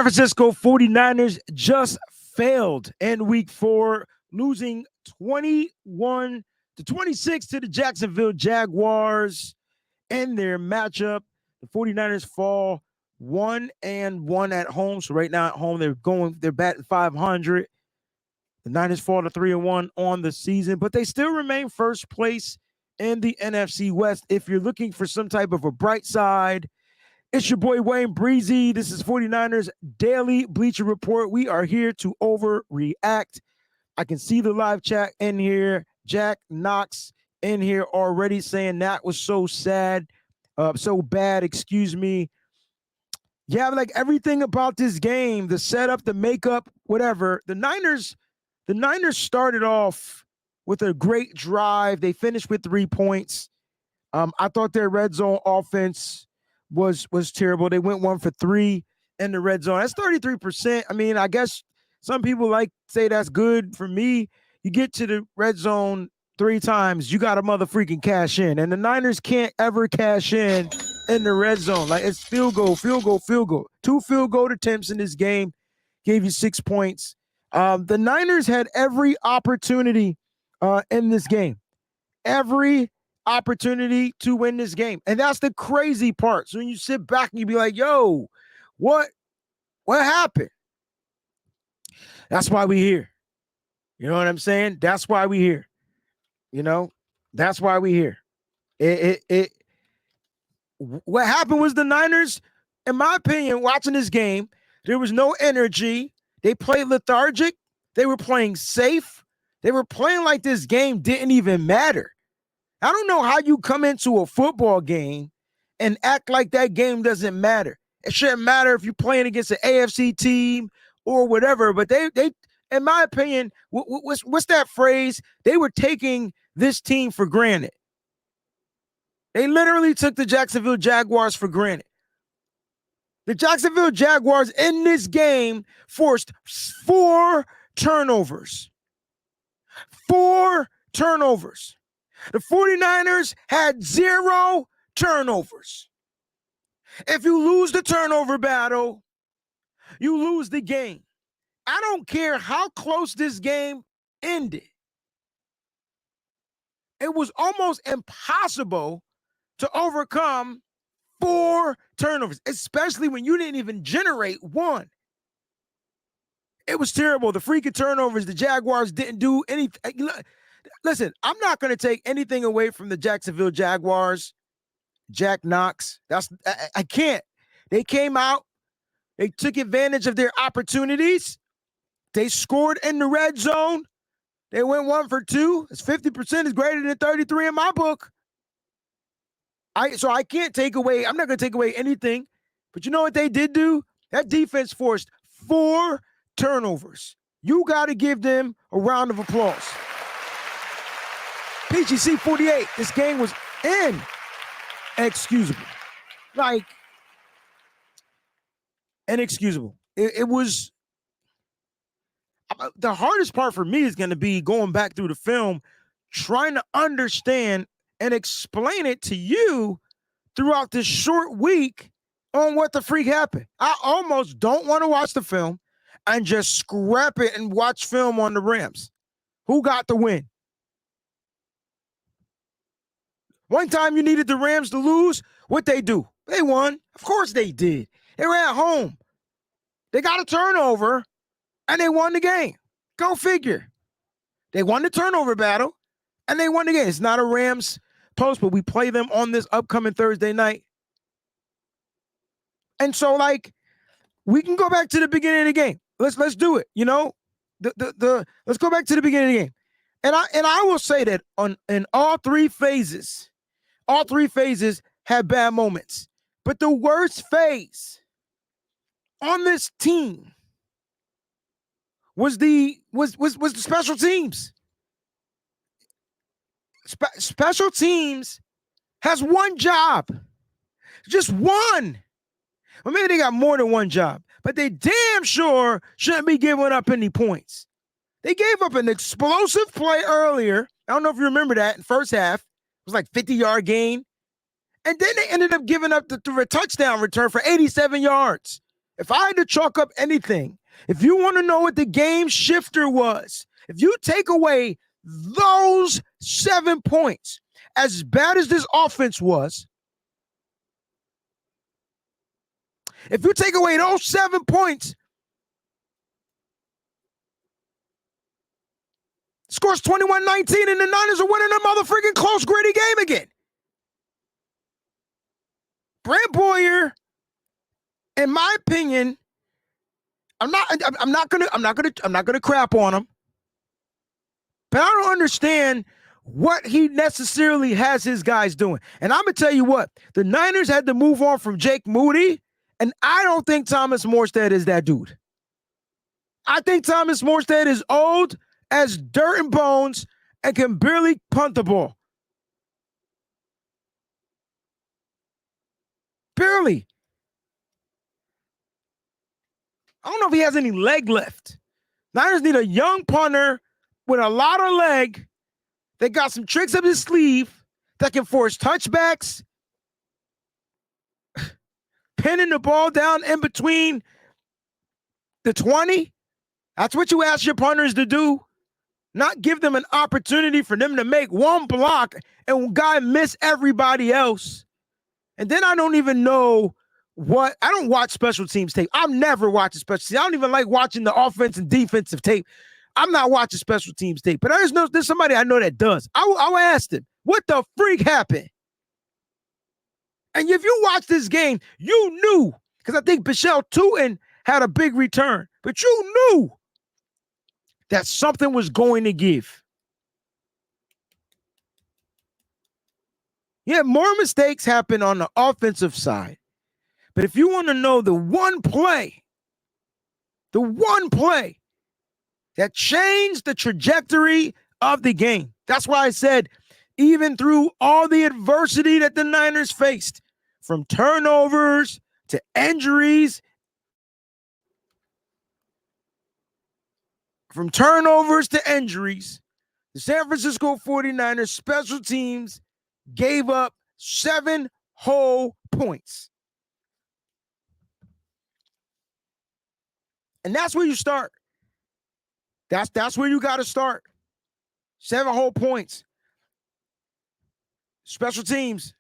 Francisco 49ers just failed in week 4, losing 21-26 to the Jacksonville Jaguars in their matchup. The 49ers fall 1-1 at home. So right now at home, they're batting 500. The Niners fall to 3-1 on the season, but they still remain first place in the NFC West. If you're looking for some type of a bright side, it's your boy WayneBreezie. This is 49ers Daily Bleacher Report. We are here to overreact. I can see the live chat in here. Jack Knox in here already saying that was so sad, so bad, excuse me. Yeah, like everything about this game, the setup, the makeup, whatever. The Niners started off with a great drive. They finished with 3 points. I thought their red zone offense was terrible. They went 1 for 3 in the red zone. That's 33%. I mean, I guess some people say that's good. For me, you get to the red zone 3 times, you got to motherfucking cash in. And the Niners can't ever cash in the red zone. Like, it's field goal. 2 field goal attempts in this game gave you 6 points. The Niners had every opportunity in this game. Every opportunity to win this game. And that's the crazy part. So when you sit back and you be like, yo, what happened? That's why we here. You know what I'm saying? That's why we here. You know, that's why we here. What happened was the Niners, in my opinion, watching this game, there was no energy. They played lethargic. They were playing safe. They were playing like this game didn't even matter. I don't know how you come into a football game and act like that game doesn't matter. It shouldn't matter if you're playing against an AFC team or whatever, but they in my opinion, what's that phrase? They were taking this team for granted. They literally took the Jacksonville Jaguars for granted. The Jacksonville Jaguars in this game forced 4 turnovers. 4 turnovers. The 49ers had 0 turnovers. If you lose the turnover battle, you lose the game. I don't care how close this game ended. It was almost impossible to overcome 4 turnovers, especially when you didn't even generate 1. It was terrible. The freaking turnovers, the Jaguars didn't do anything. Listen, I'm not going to take anything away from the Jacksonville Jaguars. Jack Knox. I can't. They came out. They took advantage of their opportunities. They scored in the red zone. They went 1 for 2. It's 50% is greater than 33 in my book. So I can't take away. I'm not going to take away anything. But you know what they did do? That defense forced 4 turnovers. You got to give them a round of applause. PGC 48, this game was inexcusable. Like, inexcusable. It was, the hardest part for me is going to be going back through the film, trying to understand and explain it to you throughout this short week on what the freak happened. I almost don't want to watch the film and just scrap it and watch film on the Rams. Who got the win? One time you needed the Rams to lose, what'd they do? They won. Of course they did. They were at home. They got a turnover, and they won the game. Go figure. They won the turnover battle, and they won the game. It's not a Rams post, but we play them on this upcoming Thursday night. And so, we can go back to the beginning of the game. Let's do it. You know, let's go back to the beginning of the game. And I will say that in all 3 phases had bad moments. But the worst phase on this team was the special teams. Special teams has one job. Just one. Well, maybe they got more than one job, but they damn sure shouldn't be giving up any points. They gave up an explosive play earlier. I don't know if you remember that in first half. It was like 50-yard gain. And then they ended up giving up the touchdown return for 87 yards. if I had to chalk up anything, if you want to know what the game shifter was, if you take away those 7 points, as bad as this offense was, if you take away those 7 points, scores 21-19, and the Niners are winning a motherfucking close, gritty game again. Brant Boyer, in my opinion, I'm not gonna crap on him, but I don't understand what he necessarily has his guys doing. And I'm gonna tell you what, the Niners had to move on from Jake Moody, and I don't think Thomas Morstead is that dude. I think Thomas Morstead is old as dirt and bones and can barely punt the ball. Barely. I don't know if he has any leg left. Niners need a young punter with a lot of leg that got some tricks up his sleeve that can force touchbacks, pinning the ball down in between the 20. That's what you ask your punters to do. Not give them an opportunity for them to make one block and guy miss everybody else. And then I don't even know I don't watch special teams tape. I'm never watching special teams. I don't even like watching the offense and defensive tape. I'm not watching special teams tape. But there's somebody I know that does. I asked him, what the freak happened? And if you watch this game, you knew, because I think Bichelle Tootin had a big return, but you knew that something was going to give. Yeah, more mistakes happen on the offensive side. But if you want to know the one play that changed the trajectory of the game, that's why I said, even through all the adversity that the Niners faced, from turnovers to injuries, the San Francisco 49ers special teams gave up 7 whole points. And that's where you start. That's where you got to start. 7 whole points. Special teams,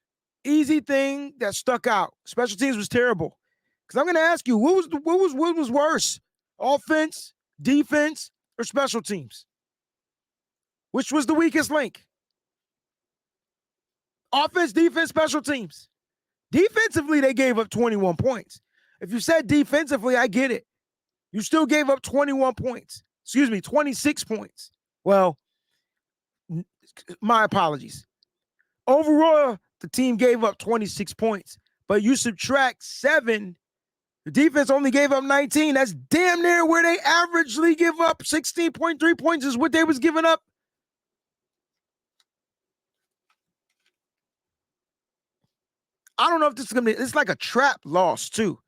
easy thing that stuck out. Special teams was terrible. Because I'm going to ask you, what was worse? Offense, defense, or special teams? Which was the weakest link? Offense, defense, special teams. Defensively, they gave up 21 points. If you said defensively, I get it. You still gave up 21 points. 26 points. Well, my apologies. Overall, the team gave up 26 points, but you subtract 7, the defense only gave up 19. That's damn near where they averagely give up. 16.3 points is what they was giving up. I don't know if this is going to be, it's like a trap loss too,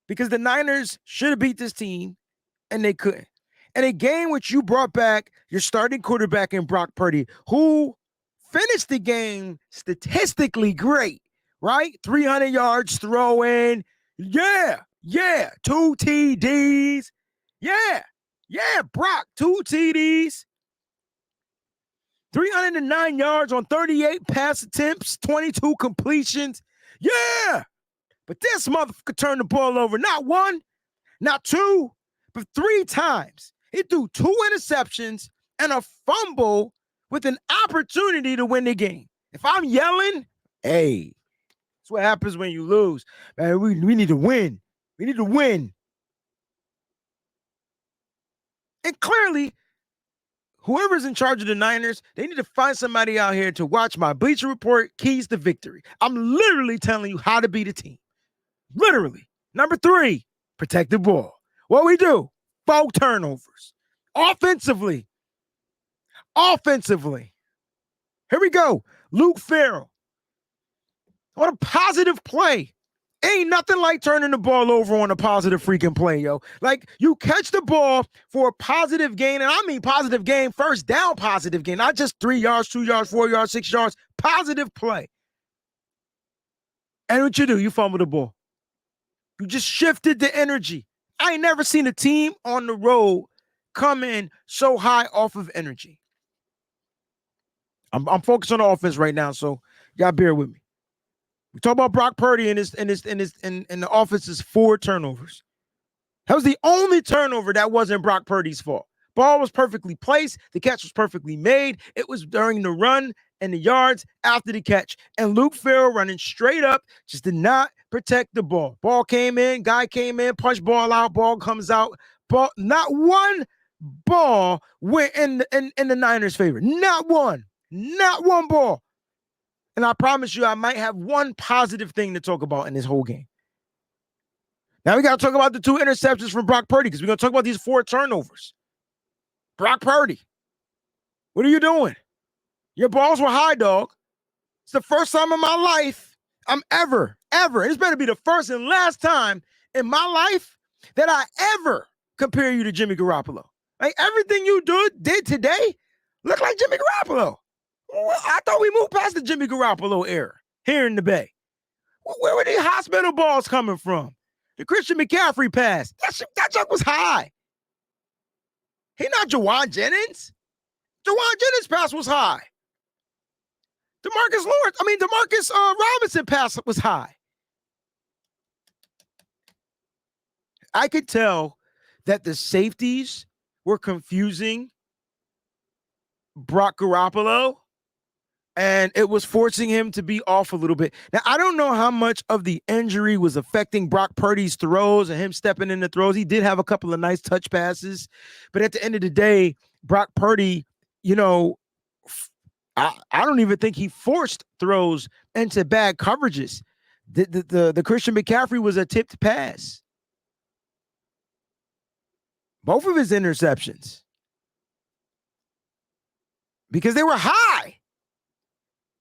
because the Niners should have beat this team and they couldn't. And a game which you brought back your starting quarterback in Brock Purdy, who finished the game statistically great, right? 300 yards throwing. Yeah. 2 TDs. Yeah, Brock, 2 TDs. 309 yards on 38 pass attempts, 22 completions. Yeah. But this motherfucker turned the ball over not 1, not 2, but 3 times. He threw 2 interceptions and a fumble with an opportunity to win the game. If I'm yelling, hey, that's what happens when you lose. Man, we need to win. We need to win. And clearly, whoever's in charge of the Niners, they need to find somebody out here to watch my Bleacher Report keys to victory. I'm literally telling you how to beat a team. Literally. Number 3, protect the ball. What we do? 4 turnovers. Offensively. Here we go. Luke Farrell. What a positive play. Ain't nothing like turning the ball over on a positive freaking play, yo. Like, you catch the ball for a positive gain, and I mean positive gain, first down positive gain, not just 3 yards, 2 yards, 4 yards, 6 yards, positive play. And what you do? You fumble the ball. You just shifted the energy. I ain't never seen a team on the road come in so high off of energy. I'm focused on the offense right now, so y'all bear with me. We talk about Brock Purdy and the offense's 4 turnovers. That was the only turnover that wasn't Brock Purdy's fault. Ball was perfectly placed. The catch was perfectly made. It was during the run and the yards after the catch. And Luke Farrell running straight up just did not protect the ball. Ball came in, guy came in, punch ball out, ball comes out. Ball, not one ball went in the Niners' favor. Not one. Not one ball. And I promise you, I might have one positive thing to talk about in this whole game. Now we got to talk about the 2 interceptions from Brock Purdy because we're going to talk about these 4 turnovers. Brock Purdy, what are you doing? Your balls were high, dog. It's the first time in my life I'm ever, it's better be the first and last time in my life that I ever compare you to Jimmy Garoppolo. Like everything you did today looked like Jimmy Garoppolo. I thought we moved past the Jimmy Garoppolo era here in the Bay. Where were these hospital balls coming from? The Christian McCaffrey pass. That junk was high. He not Jawan Jennings. Jawan Jennings' pass was high. Demarcus Robinson pass was high. I could tell that the safeties were confusing Brock Garoppolo, and it was forcing him to be off a little bit. Now, I don't know how much of the injury was affecting Brock Purdy's throws and him stepping in the throws. He did have a couple of nice touch passes, but at the end of the day, Brock Purdy, I don't even think he forced throws into bad coverages. The Christian McCaffrey was a tipped pass. Both of his interceptions. Because they were high.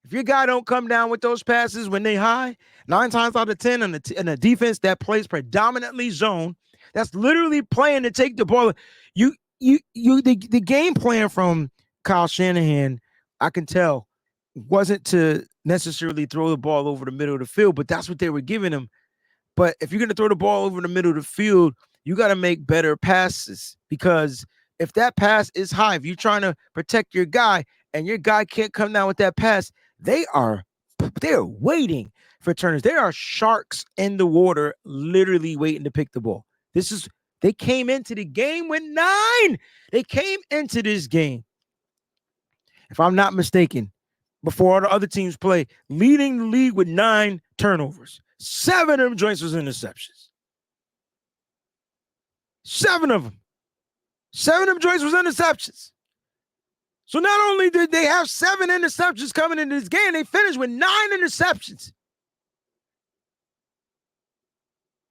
If your guy don't come down with those passes when they high, 9 times out of 10 in a defense that plays predominantly zone, that's literally playing to take the ball. The game plan from Kyle Shanahan, I can tell, wasn't to necessarily throw the ball over the middle of the field, but that's what they were giving him. But if you're going to throw the ball over the middle of the field, you got to make better passes, because if that pass is high, if you're trying to protect your guy and your guy can't come down with that pass, they're waiting for turners. There are sharks in the water literally waiting to pick the ball. They came into the game with 9. They came into this game, if I'm not mistaken, before all the other teams play, leading the league with 9 turnovers. 7 of them joints was interceptions. 7 of them. 7 of them joints was interceptions. So not only did they have 7 interceptions coming into this game, they finished with 9 interceptions.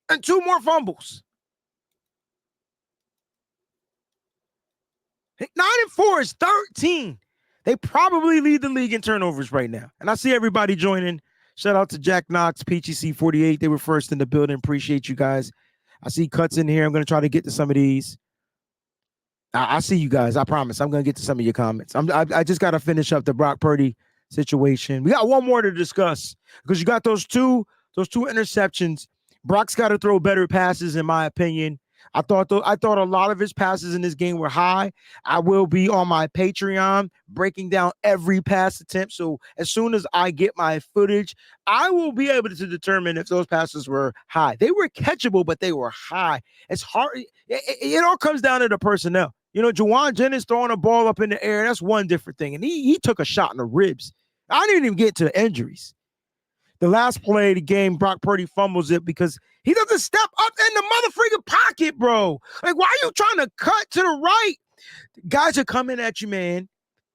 And 2 more fumbles. 9-4 is 13. They probably lead the league in turnovers right now. And I see everybody joining. Shout out to Jack Knox, PGC48. They were first in the building. Appreciate you guys. I see cuts in here. I'm going to try to get to some of these. I see you guys. I promise. I'm going to get to some of your comments. I just got to finish up the Brock Purdy situation. We got one more to discuss because you got those two interceptions. Brock's got to throw better passes, in my opinion. I thought a lot of his passes in this game were high. I will be on my Patreon breaking down every pass attempt. So as soon as I get my footage, I will be able to determine if those passes were high. They were catchable, but they were high. It's hard. It all comes down to the personnel. Jawan Jennings throwing a ball up in the air, that's one different thing. And he took a shot in the ribs. I didn't even get to injuries. The last play of the game, Brock Purdy fumbles it because he doesn't step up in the motherfucking pocket, bro. Like, why are you trying to cut to the right? Guys are coming at you, man.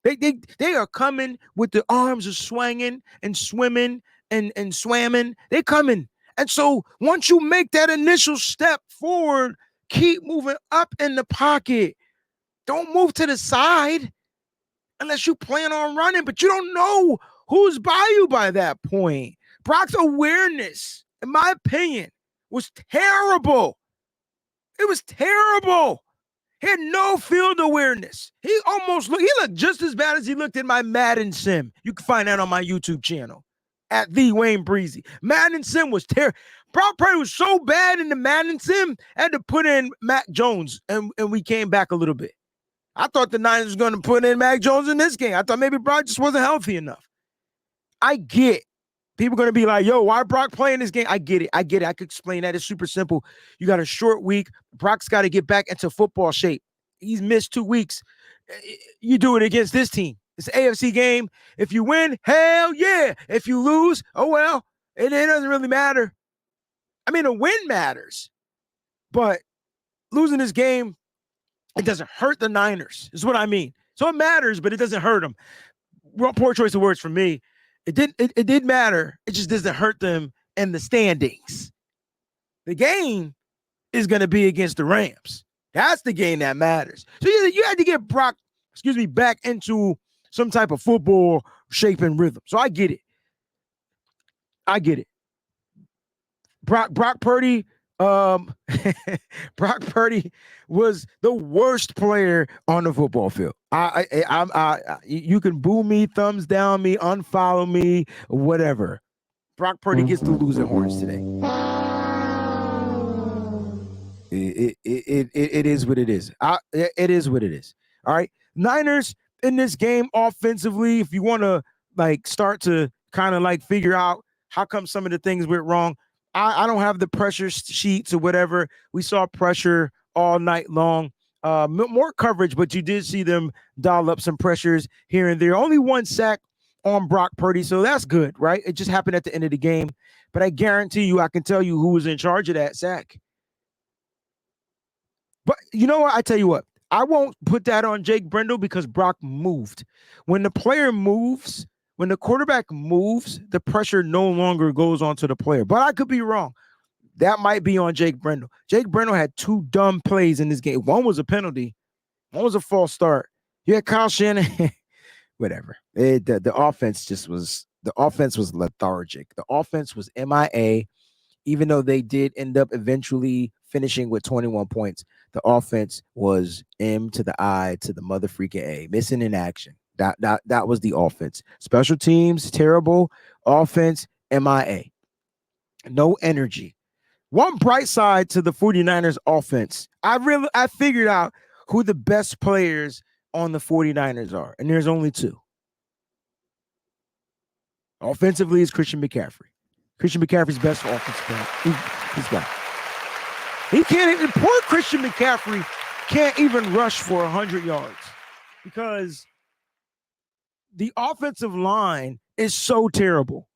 They are coming with the arms are swinging and swimming and swamming. They're coming. And so once you make that initial step forward, keep moving up in the pocket. Don't move to the side unless you plan on running, but you don't know who's by you by that point. Brock's awareness, in my opinion, was terrible. It was terrible. He had no field awareness. He looked just as bad as he looked in my Madden sim. You can find that on my YouTube channel at the WayneBreezie. Madden sim was terrible. Brock Purdy was so bad in the Madden sim, I had to put in Mac Jones, and we came back a little bit. I thought the Niners were going to put in Mac Jones in this game. I thought maybe Brock just wasn't healthy enough. I get people going to be like, yo, why Brock playing this game? I get it. I could explain that. It's super simple. You got a short week. Brock's got to get back into football shape. He's missed 2 weeks. You do it against this team. It's an AFC game. If you win, hell yeah. If you lose, oh well. It doesn't really matter. I mean, a win matters. But losing this game, it doesn't hurt the Niners, is what I mean. So it matters, but it doesn't hurt them. Poor choice of words for me. It did matter. It just doesn't hurt them in the standings. The game is going to be against the Rams. That's the game that matters. So you had to get Brock, back into some type of football shape and rhythm. So I get it. Brock Purdy, Brock Purdy was the worst player on the football field. You can boo me, thumbs down me, unfollow me, whatever. Brock Purdy gets the losing horns today. It is what it is. It is what it is. All right. Niners in this game offensively, if you want to start to kind of figure out how come some of the things went wrong. I don't have the pressure sheets or whatever. We saw pressure all night long. More coverage, but you did see them dial up some pressures here and there. Only 1 sack on Brock Purdy, so that's good, right? It just happened at the end of the game. But I guarantee you, I can tell you who was in charge of that sack. But you know what? I tell you what. I won't put that on Jake Brendel because Brock moved. When the player moves, when the quarterback moves, the pressure no longer goes onto the player. But I could be wrong. That might be on Jake Brendel. Jake Brendel had 2 dumb plays in this game. One was a penalty. One was a false start. You had Kyle Shanahan. Whatever. The offense was lethargic. The offense was MIA. Even though they did end up eventually finishing with 21 points, the offense was M to the I to the mother freaking A, missing in action. That was the offense. Special teams, terrible. Offense, MIA. No energy. One bright side to the 49ers offense. I figured out who the best players on the 49ers are, and there's only 2. Offensively is Christian McCaffrey. Christian McCaffrey's best offensive player. He's got it. He can't even, poor Christian McCaffrey can't even rush for 100 yards because the offensive line is so terrible.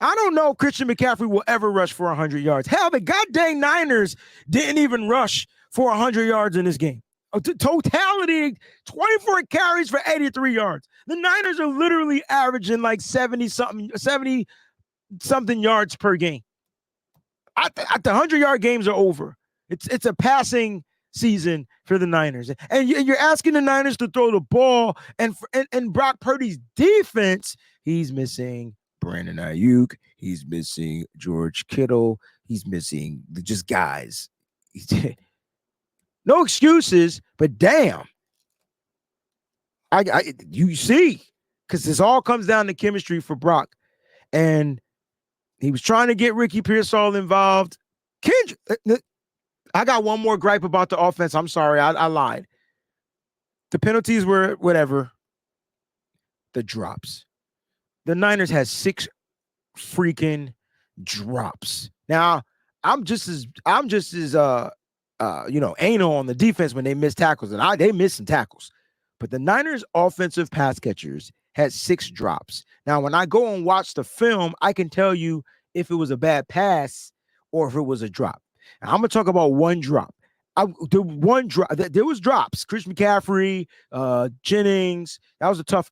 I don't know if Christian McCaffrey will ever rush for 100 yards. Hell, the goddamn Niners didn't even rush for 100 yards in this game. Totality, 24 carries for 83 yards. The Niners are literally averaging 70-something yards per game. At the 100-yard games are over. It's a passing season for the Niners. And you're asking the Niners to throw the ball, and Brock Purdy's defense, he's missing Brandon Ayuk. He's missing George Kittle. He's missing just guys. No excuses, but damn. You see, because this all comes down to chemistry for Brock. And he was trying to get Ricky Pearsall involved. I got one more gripe about the offense. I'm sorry, I lied. The penalties were whatever. The drops. The Niners had 6 freaking drops. Now, I'm just as anal on the defense when they missed tackles, and they missed some tackles. But the Niners offensive pass catchers had 6 drops. Now, when I go and watch the film, I can tell you if it was a bad pass or if it was a drop. And I'm going to talk about one drop. There was drops. Chris McCaffrey, Jennings. That was a tough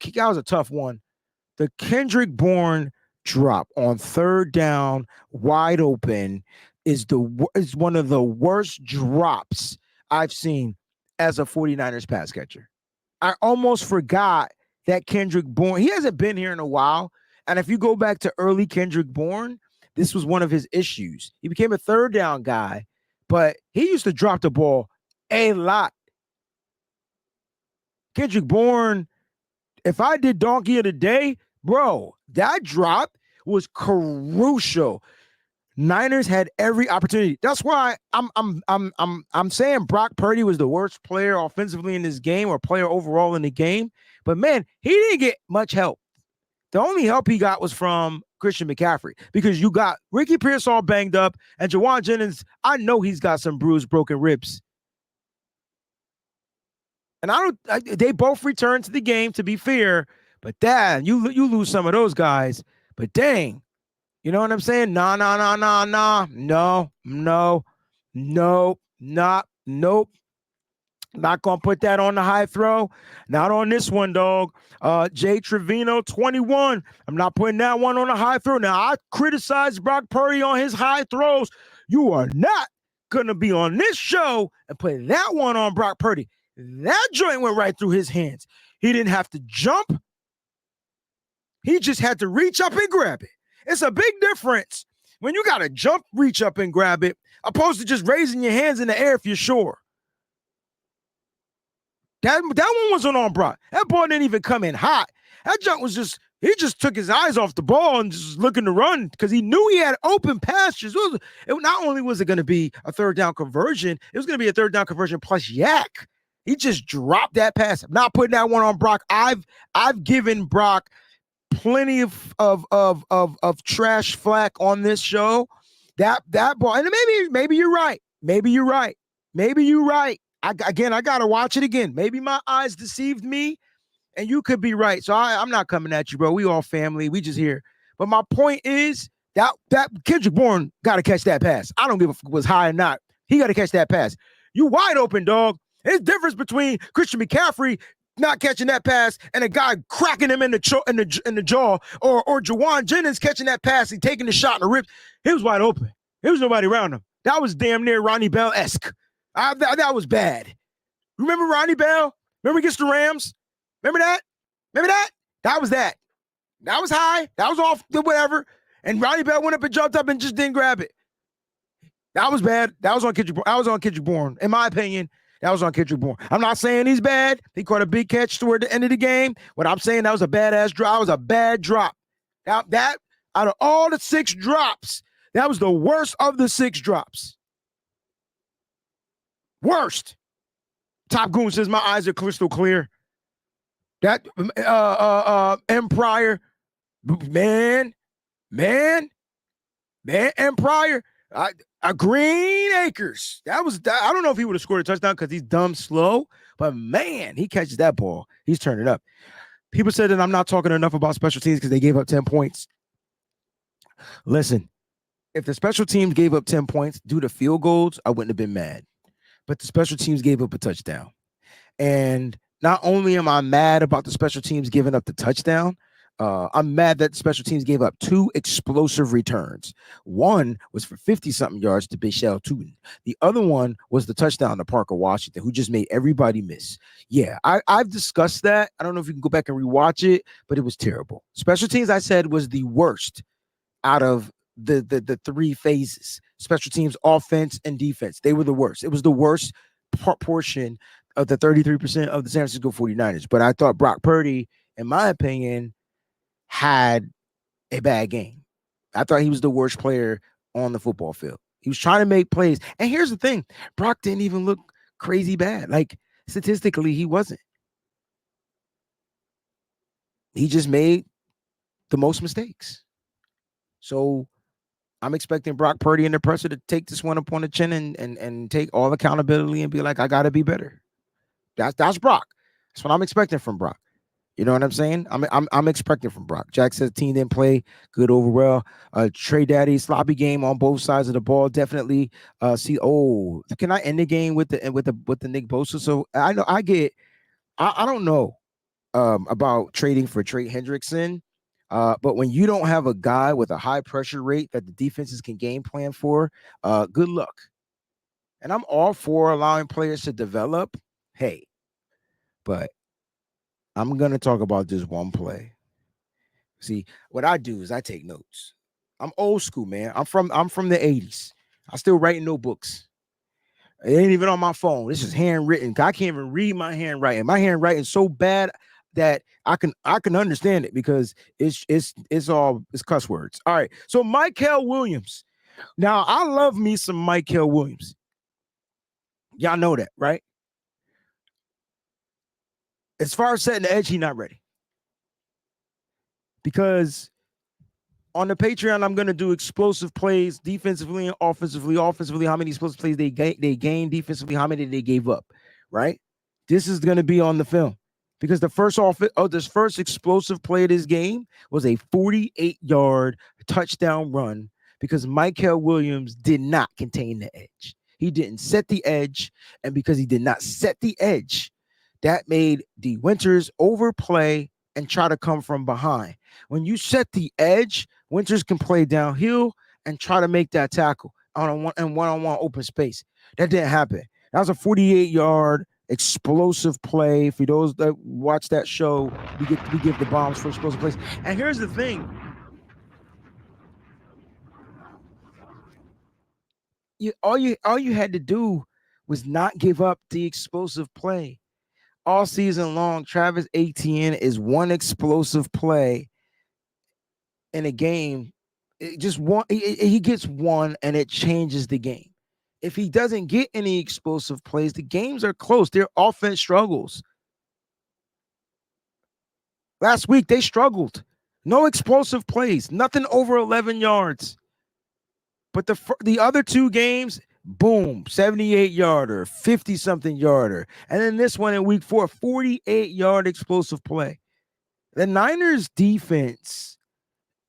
one. The Kendrick Bourne drop on 3rd down, wide open, is one of the worst drops I've seen as a 49ers pass catcher. I almost forgot that Kendrick Bourne, he hasn't been here in a while. And if you go back to early Kendrick Bourne, this was one of his issues. He became a 3rd down guy, but he used to drop the ball a lot. Kendrick Bourne, if I did Donkey of the Day, bro, that drop was crucial. Niners had every opportunity. That's why I'm saying Brock Purdy was the worst player offensively in this game or player overall in the game. But man, he didn't get much help. The only help he got was from Christian McCaffrey because you got Ricky Pierce all banged up and Jawan Jennings. I know he's got some bruised, broken ribs. And they both returned to the game to be fair, but damn, you lose some of those guys. But dang, you know what I'm saying? Nah. Nope. Not gonna put that on the high throw. Not on this one, dog. Jay Trevino, 21. I'm not putting that one on the high throw. Now, I criticize Brock Purdy on his high throws. You are not gonna be on this show and put that one on Brock Purdy. That joint went right through his hands. He didn't have to jump. He just had to reach up and grab it. It's a big difference when you got to jump, reach up and grab it, opposed to just raising your hands in the air if you're sure. That one wasn't on Brock. That ball didn't even come in hot. That jump was just, he just took his eyes off the ball and just looking to run because he knew he had open pastures. Not only was it going to be a third down conversion, it was going to be a third down conversion plus yak. He just dropped that pass. I'm not putting that one on Brock. I've given Brock plenty of trash flack on this show. That ball, and maybe you're right. Maybe you're right. I gotta watch it again. Maybe my eyes deceived me, and you could be right. So I'm not coming at you, bro. We all family. We just here. But my point is that Kendrick Bourne got to catch that pass. I don't give a fuck was high or not. He got to catch that pass. You wide open, dog. There's a difference between Christian McCaffrey not catching that pass and a guy cracking him in the jaw, or Jawan Jennings catching that pass and taking the shot in the ribs. He was wide open. There was nobody around him. That was damn near Ronnie Bell-esque. That was bad. Remember Ronnie Bell? Remember against the Rams? Remember that? That was that. That was high. That was off, whatever. And Ronnie Bell went up and jumped up and just didn't grab it. That was bad. That was on Kendrick Bourne. In my opinion, that was on Kendrick Bourne. I'm not saying he's bad. He caught a big catch toward the end of the game. But I'm saying that was a badass drop. That was a bad drop. That out of all the 6 drops, that was the worst of the 6 drops. Worst. Top Goon says my eyes are crystal clear. That M. Pryor, man, M. Pryor, Green Acres. I don't know if he would have scored a touchdown because he's dumb slow, but man, he catches that ball. He's turning up. People said that I'm not talking enough about special teams because they gave up 10 points. Listen, if the special teams gave up 10 points due to field goals, I wouldn't have been mad. But the special teams gave up a touchdown. And not only am I mad about the special teams giving up the touchdown, I'm mad that special teams gave up 2 explosive returns. One was for 50-something yards to Bichelle Tootin. The other one was the touchdown to Parker Washington, who just made everybody miss. Yeah, I've discussed that. I don't know if you can go back and rewatch it, but it was terrible. Special teams, I said, was the worst out of the 3 phases. Special teams, offense, and defense. They were the worst. It was the worst portion of the 33% of the San Francisco 49ers. But I thought Brock Purdy, in my opinion, had a bad game. I thought he was the worst player on the football field. He was trying to make plays. And here's the thing. Brock didn't even look crazy bad. Like, statistically, he wasn't. He just made the most mistakes. So I'm expecting Brock Purdy and the presser to take this one up on the chin and take all accountability and be like, I got to be better. That's Brock. That's what I'm expecting from Brock. You know what I'm saying? I'm expecting from Brock. Jack says team didn't play good overall. Trey Daddy, sloppy game on both sides of the ball. Definitely can I end the game with the Nick Bosa? So I don't know about trading for Trey Hendrickson. But when you don't have a guy with a high pressure rate that the defenses can game plan for, good luck. And I'm all for allowing players to develop. Hey, but I'm going to talk about this one play. See, what I do is I take notes. I'm old school, man. I'm from the 80s. I still write notebooks. It ain't even on my phone. This is handwritten. I can't even read my handwriting. My handwriting's so bad that I can understand it because it's cuss words. All right. So Michael Williams, Now, I love me some Michael Williams. Y'all know that, right? As far as setting the edge, he's not ready. Because on the Patreon, I'm going to do explosive plays defensively and offensively. Offensively, how many explosive plays they gained. Defensively, how many they gave up, right? This is going to be on the film. Because this first explosive play of this game was a 48-yard touchdown run because Michael Williams did not contain the edge. He didn't set the edge, and because he did not set the edge, that made the Winters overplay and try to come from behind. When you set the edge, Winters can play downhill and try to make that tackle on a one-on-one open space. That didn't happen. That was a 48-yard explosive play. For those that watch that show, we give the bombs for explosive plays. And here's the thing. All you had to do was not give up the explosive play. All season long, Travis Etienne is one explosive play in a game. He gets one and it changes the game. If he doesn't get any explosive plays, the games are close. Their offense struggles. Last week, they struggled. No explosive plays, nothing over 11 yards. But the other two games, boom, 78-yarder, 50-something yarder. And then this one in week 4, 48-yard explosive play. The Niners defense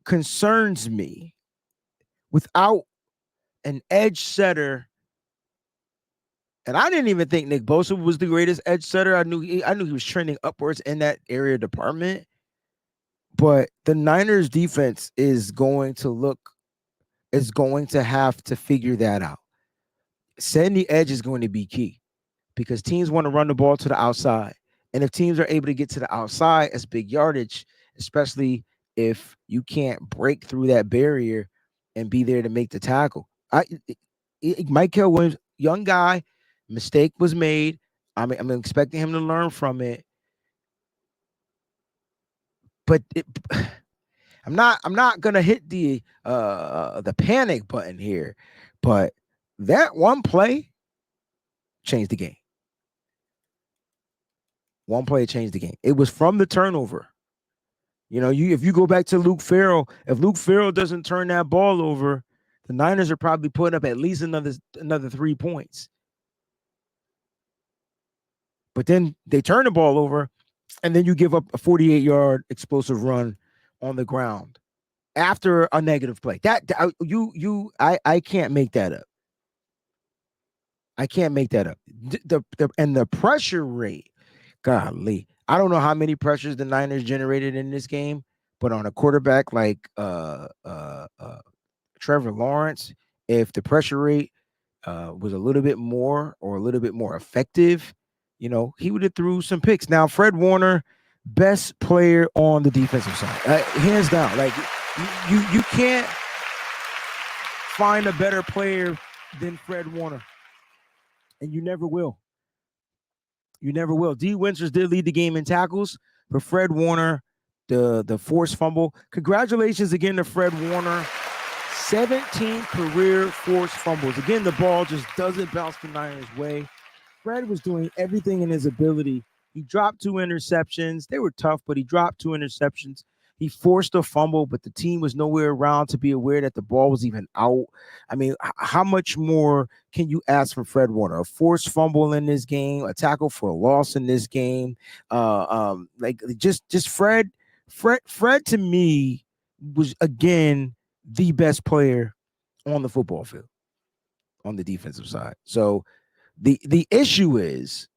concerns me. Without an edge setter, and I didn't even think Nick Bosa was the greatest edge setter. I knew he was trending upwards in that area department. But the Niners defense is going to have to figure that out. Setting the edge is going to be key because teams want to run the ball to the outside. And if teams are able to get to the outside, it's big yardage, especially if you can't break through that barrier and be there to make the tackle. Michael Williams, young guy, mistake was made. I'm expecting him to learn from it. But I'm not gonna hit the panic button here, but that one play changed the game. One play changed the game. It was from the turnover. If you go back to Luke Farrell, if Luke Farrell doesn't turn that ball over, the Niners are probably putting up at least another 3 points. But then they turn the ball over, and then you give up a 48-yard explosive run on the ground after a negative play. I can't make that up. I can't make that up. The pressure rate, golly, I don't know how many pressures the Niners generated in this game, but on a quarterback like Trevor Lawrence, if the pressure rate was a little bit more or a little bit more effective, he would have threw some picks. Now, Fred Warner, best player on the defensive side, hands down. Like you can't find a better player than Fred Warner, and you never will. You never will. D. Winters did lead the game in tackles, but Fred Warner, the forced fumble. Congratulations again to Fred Warner. 17 career forced fumbles. Again, the ball just doesn't bounce the Niners' way. Fred was doing everything in his ability. He dropped 2 interceptions. They were tough, but he dropped 2 interceptions. He forced a fumble, but the team was nowhere around to be aware that the ball was even out. I mean, how much more can you ask from Fred Warner? A forced fumble in this game, a tackle for a loss in this game. Just Fred to me was, again, the best player on the football field on the defensive side. So the issue is,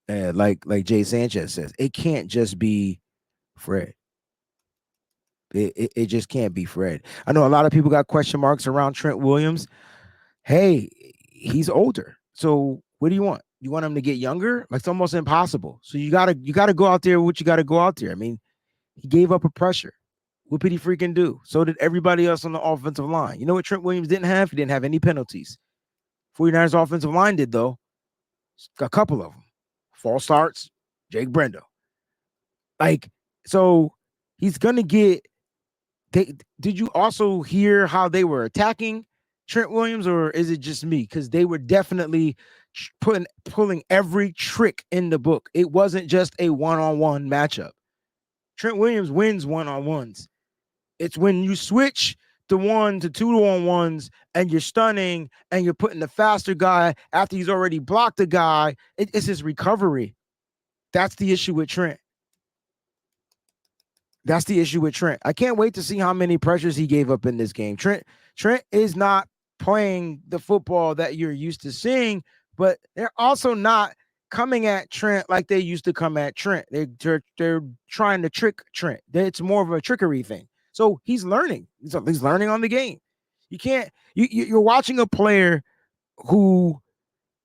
like Jay Sanchez says, it can't just be Fred. It just can't be Fred. I know a lot of people got question marks around Trent Williams. Hey, he's older. So what do you want? You want him to get younger? Like, it's almost impossible. So you gotta go out there what you gotta go out there. I mean, he gave up a pressure. What did he freaking do? So did everybody else on the offensive line. You know what Trent Williams didn't have? He didn't have any penalties. 49ers offensive line did, though. A couple of them. False starts, Jake Brendo. So he's going to get. Did you also hear how they were attacking Trent Williams, or is it just me? Because they were definitely pulling every trick in the book. It wasn't just a one-on-one matchup. Trent Williams wins one-on-ones. It's when you switch the 1 to 2-on-1s and you're stunning and you're putting the faster guy after he's already blocked the guy. It's his recovery. That's the issue with Trent. That's the issue with Trent. I can't wait to see how many pressures he gave up in this game. Trent is not playing the football that you're used to seeing, but they're also not coming at Trent like they used to come at Trent. They're trying to trick Trent. It's more of a trickery thing. So he's learning. He's learning on the game. You're watching a player who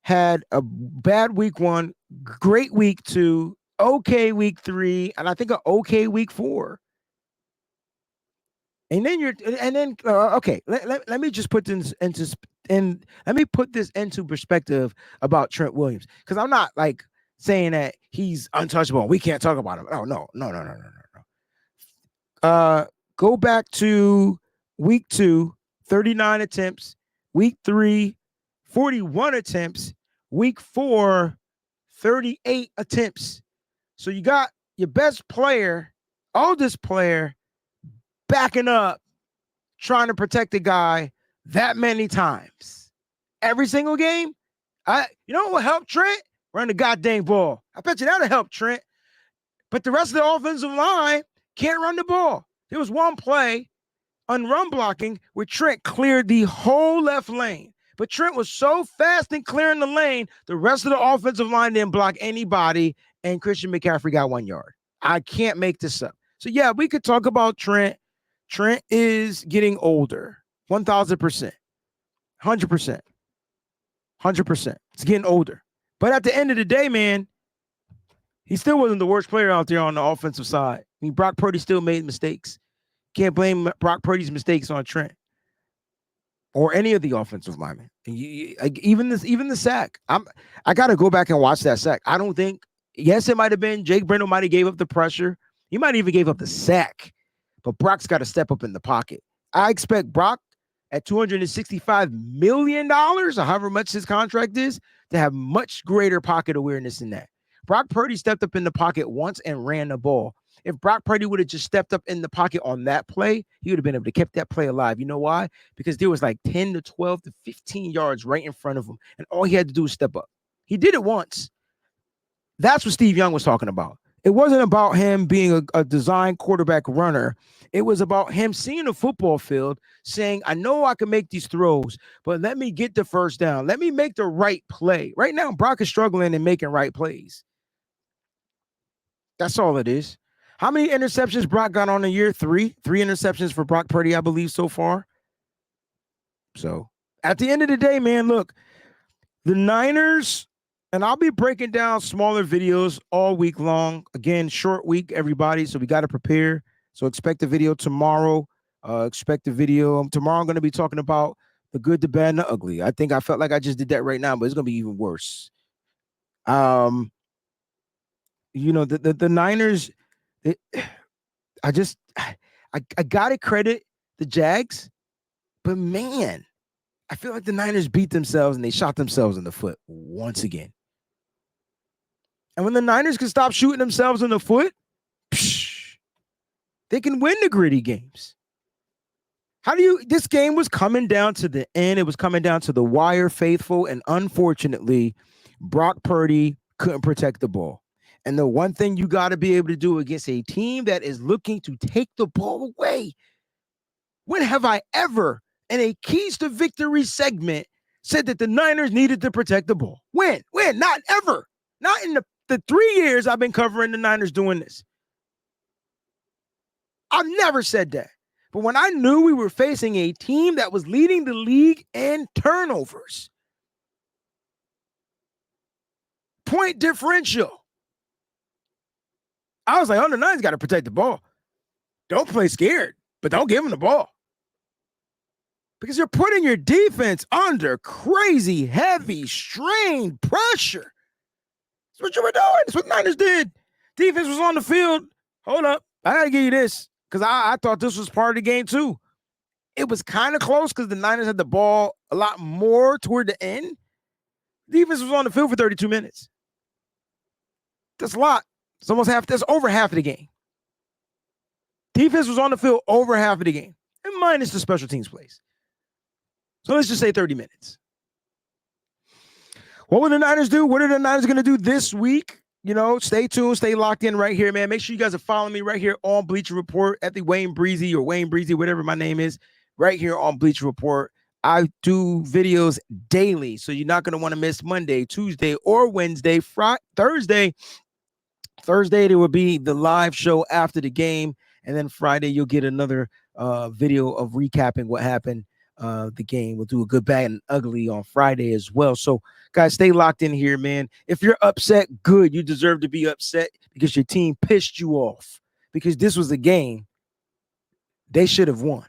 had a bad week 1, great week 2, okay week 3, and I think an okay week 4. And then okay, let me just put this into perspective about Trent Williams, because I'm not like saying that he's untouchable. We can't talk about him. Oh no. Go back to week 2, 39 attempts, week 3, 41 attempts, week 4, 38 attempts. So you got your best player, oldest player, backing up, trying to protect the guy that many times. Every single game. You know what will help Trent? Run the goddamn ball. I bet you that'll help Trent. But the rest of the offensive line can't run the ball. There was one play on run blocking where Trent cleared the whole left lane. But Trent was so fast in clearing the lane, the rest of the offensive line didn't block anybody, and Christian McCaffrey got 1 yard. I can't make this up. So, yeah, we could talk about Trent. Trent is getting older. 1,000%. 100%. 100%. It's getting older. But at the end of the day, man, he still wasn't the worst player out there on the offensive side. I mean, Brock Purdy still made mistakes. Can't blame Brock Purdy's mistakes on Trent or any of the offensive linemen. Even the sack. I got to go back and watch that sack. I don't think, yes, it might have been Jake Brendel might have gave up the pressure. He might even gave up the sack. But Brock's got to step up in the pocket. I expect Brock at $265 million, or however much his contract is, to have much greater pocket awareness than that. Brock Purdy stepped up in the pocket once and ran the ball. If Brock Purdy would have just stepped up in the pocket on that play, he would have been able to keep that play alive. You know why? Because there was like 10 to 12 to 15 yards right in front of him, and all he had to do was step up. He did it once. That's what Steve Young was talking about. It wasn't about him being a design quarterback runner. It was about him seeing the football field, saying, I know I can make these throws, but let me get the first down. Let me make the right play. Right now, Brock is struggling in making right plays. That's all it is. How many interceptions Brock got on the year? 3 interceptions for Brock Purdy, I believe, so far. So at the end of the day, man, look, the Niners, and I'll be breaking down smaller videos all week long. Again, short week, everybody, so we got to prepare. So expect a video tomorrow. Expect a video. Tomorrow I'm going to be talking about the good, the bad, and the ugly. I felt like I just did that right now, but it's going to be even worse. The Niners, I got to credit the Jags, but man, I feel like the Niners beat themselves and they shot themselves in the foot once again. And when the Niners can stop shooting themselves in the foot, they can win the gritty games. This game was coming down to the end. It was coming down to the wire, faithful, and unfortunately, Brock Purdy couldn't protect the ball. And the one thing you got to be able to do against a team that is looking to take the ball away. When have I ever, in a Keys to Victory segment, said that the Niners needed to protect the ball? When? Not ever. Not in the 3 years I've been covering the Niners doing this. I've never said that. But when I knew we were facing a team that was leading the league in turnovers, point differential, I was like, the Niners got to protect the ball. Don't play scared, but don't give them the ball. Because you're putting your defense under crazy, heavy, strained pressure. That's what you were doing. That's what Niners did. Defense was on the field. Hold up. I got to give you this because I thought this was part of the game too. it was kind of close because the Niners had the ball a lot more toward the end. Defense was on the field for 32 minutes. That's a lot. It's almost half. That's over half of the game. Defense was on the field over half of the game, and minus the special teams plays. So let's just say 30 minutes. What will the Niners do? What are the Niners going to do this week? You know, stay tuned, stay locked in right here, man. Make sure you guys are following me right here on Bleacher Report at the WayneBreezie or WayneBreezie, whatever my name is, right here on Bleacher Report. I do videos daily, so you're not going to want to miss Monday, Tuesday, or Wednesday. Thursday, there will be the live show after the game, and then Friday you'll get another video of recapping what happened the game. We'll do a good, bad, and ugly on Friday as well. So, guys, stay locked in here, man. If you're upset, good. You deserve to be upset because your team pissed you off because this was a game they should have won.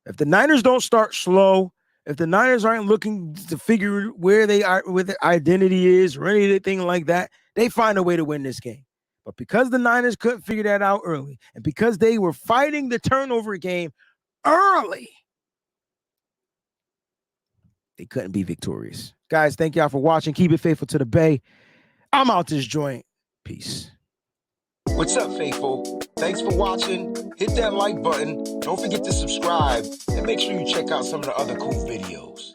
If the Niners don't start slow, if the Niners aren't looking to figure where they are, where their identity is, or anything like that, they find a way to win this game. But because the Niners couldn't figure that out early, and because they were fighting the turnover game early, they couldn't be victorious. Guys, thank y'all for watching. Keep it faithful to the Bay. I'm out this joint. Peace. What's up, faithful? Thanks for watching. Hit that like button. Don't forget to subscribe. And make sure you check out some of the other cool videos.